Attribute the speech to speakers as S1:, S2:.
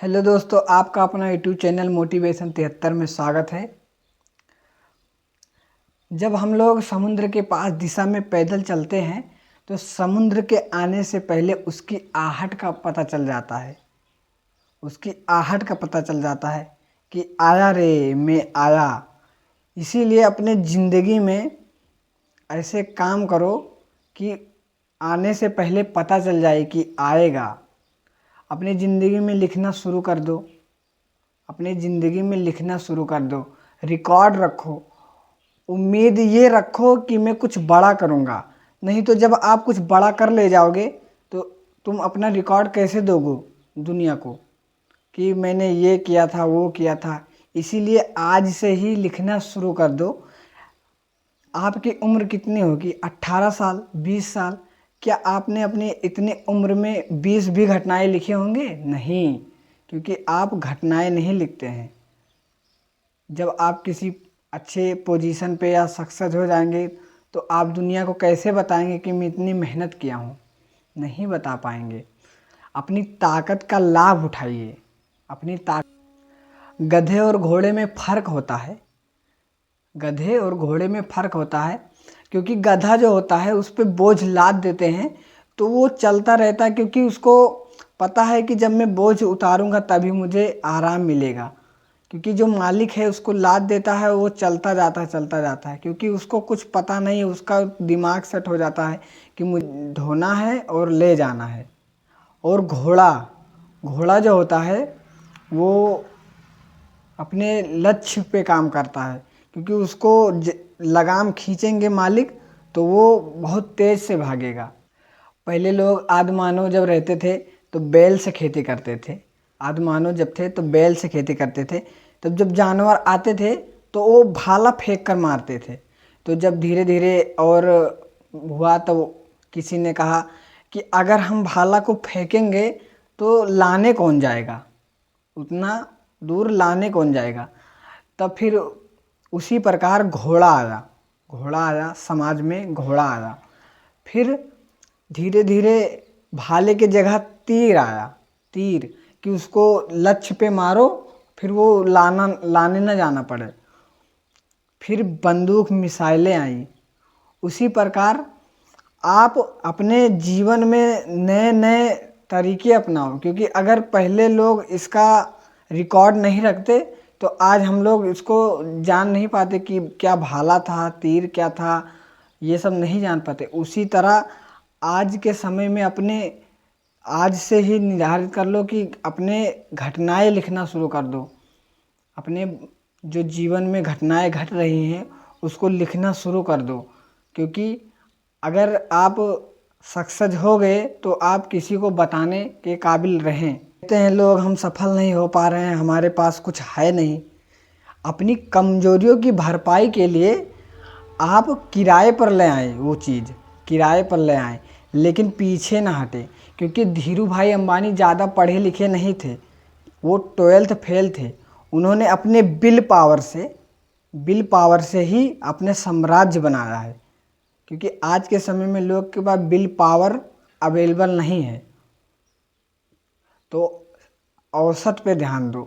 S1: Hello दोस्तों, आपका अपना यूट्यूब चैनल मोटिवेशन 73 में स्वागत है। जब हम लोग समुद्र के पास दिशा में पैदल चलते हैं तो समुद्र के आने से पहले उसकी आहट का पता चल जाता है। उसकी आहट का पता चल जाता है कि आया रे, मैं आया। इसीलिए अपने ज़िंदगी में ऐसे काम करो कि आने से पहले पता चल जाए कि आएगा। अपनी ज़िंदगी में लिखना शुरू कर दो। अपनी ज़िंदगी में लिखना शुरू कर दो। रिकॉर्ड रखो। उम्मीद ये रखो कि मैं कुछ बड़ा करूँगा। नहीं तो जब आप कुछ बड़ा कर ले जाओगे तो तुम अपना रिकॉर्ड कैसे दोगे दुनिया को कि मैंने ये किया था, वो किया था। इसीलिए आज से ही लिखना शुरू कर दो। आपकी उम्र कितनी होगी? 18 साल, 20 साल। क्या आपने अपनी इतनी उम्र में 20 भी घटनाएं लिखे होंगे? नहीं, क्योंकि आप घटनाएं नहीं लिखते हैं। जब आप किसी अच्छे पोजीशन पे या सक्सेस हो जाएंगे तो आप दुनिया को कैसे बताएंगे कि मैं इतनी मेहनत किया हूँ? नहीं बता पाएंगे। अपनी ताकत का लाभ उठाइए। अपनी ताकत। गधे और घोड़े में फ़र्क होता है। गधे और घोड़े में फ़र्क होता है क्योंकि गधा जो होता है उस पर बोझ लाद देते हैं तो वो चलता रहता है, क्योंकि उसको पता है कि जब मैं बोझ उतारूंगा तभी मुझे आराम मिलेगा। क्योंकि जो मालिक है उसको लाद देता है, वो चलता जाता है क्योंकि उसको कुछ पता नहीं है। उसका दिमाग सेट हो जाता है कि मुझे ढोना है और ले जाना है। और घोड़ा घोड़ा जो होता है वो अपने लक्ष्य पे काम करता है, क्योंकि उसको लगाम खींचेंगे मालिक तो वो बहुत तेज़ से भागेगा। पहले लोग आदिमानव जब रहते थे तो बैल से खेती करते थे। आदिमानव जब थे तो बैल से खेती करते थे। तब जब जानवर आते थे तो वो भाला फेंक कर मारते थे। तो जब धीरे धीरे और हुआ तो किसी ने कहा कि अगर हम भाला को फेंकेंगे तो लाने कौन जाएगा, उतना दूर लाने कौन जाएगा। तब फिर उसी प्रकार घोड़ा आया समाज में, घोड़ा आया। फिर धीरे धीरे भाले के जगह तीर आया। तीर कि उसको लक्ष्य पे मारो, फिर वो लाने ना जाना पड़े। फिर बंदूक, मिसाइलें आई। उसी प्रकार आप अपने जीवन में नए नए तरीके अपनाओ, क्योंकि अगर पहले लोग इसका रिकॉर्ड नहीं रखते तो आज हम लोग इसको जान नहीं पाते कि क्या भाला था, तीर क्या था, ये सब नहीं जान पाते। उसी तरह आज के समय में अपने आज से ही निर्धारित कर लो कि अपने घटनाएं लिखना शुरू कर दो। अपने जो जीवन में घटनाएं घट रही हैं उसको लिखना शुरू कर दो, क्योंकि अगर आप सक्सेस हो गए तो आप किसी को बताने के काबिल रहें। कहते हैं लोग हम सफल नहीं हो पा रहे हैं, हमारे पास कुछ है नहीं। अपनी कमजोरियों की भरपाई के लिए आप किराए पर ले आएँ, वो चीज़ किराए पर ले आएँ, लेकिन पीछे ना हटें। क्योंकि धीरू भाई अंबानी ज़्यादा पढ़े लिखे नहीं थे, वो 12th फेल थे। उन्होंने अपने बिल पावर से ही अपने साम्राज्य बनाया है। क्योंकि आज के समय में लोग के पास बिल पावर अवेलेबल नहीं है। तो औसत पे ध्यान दो।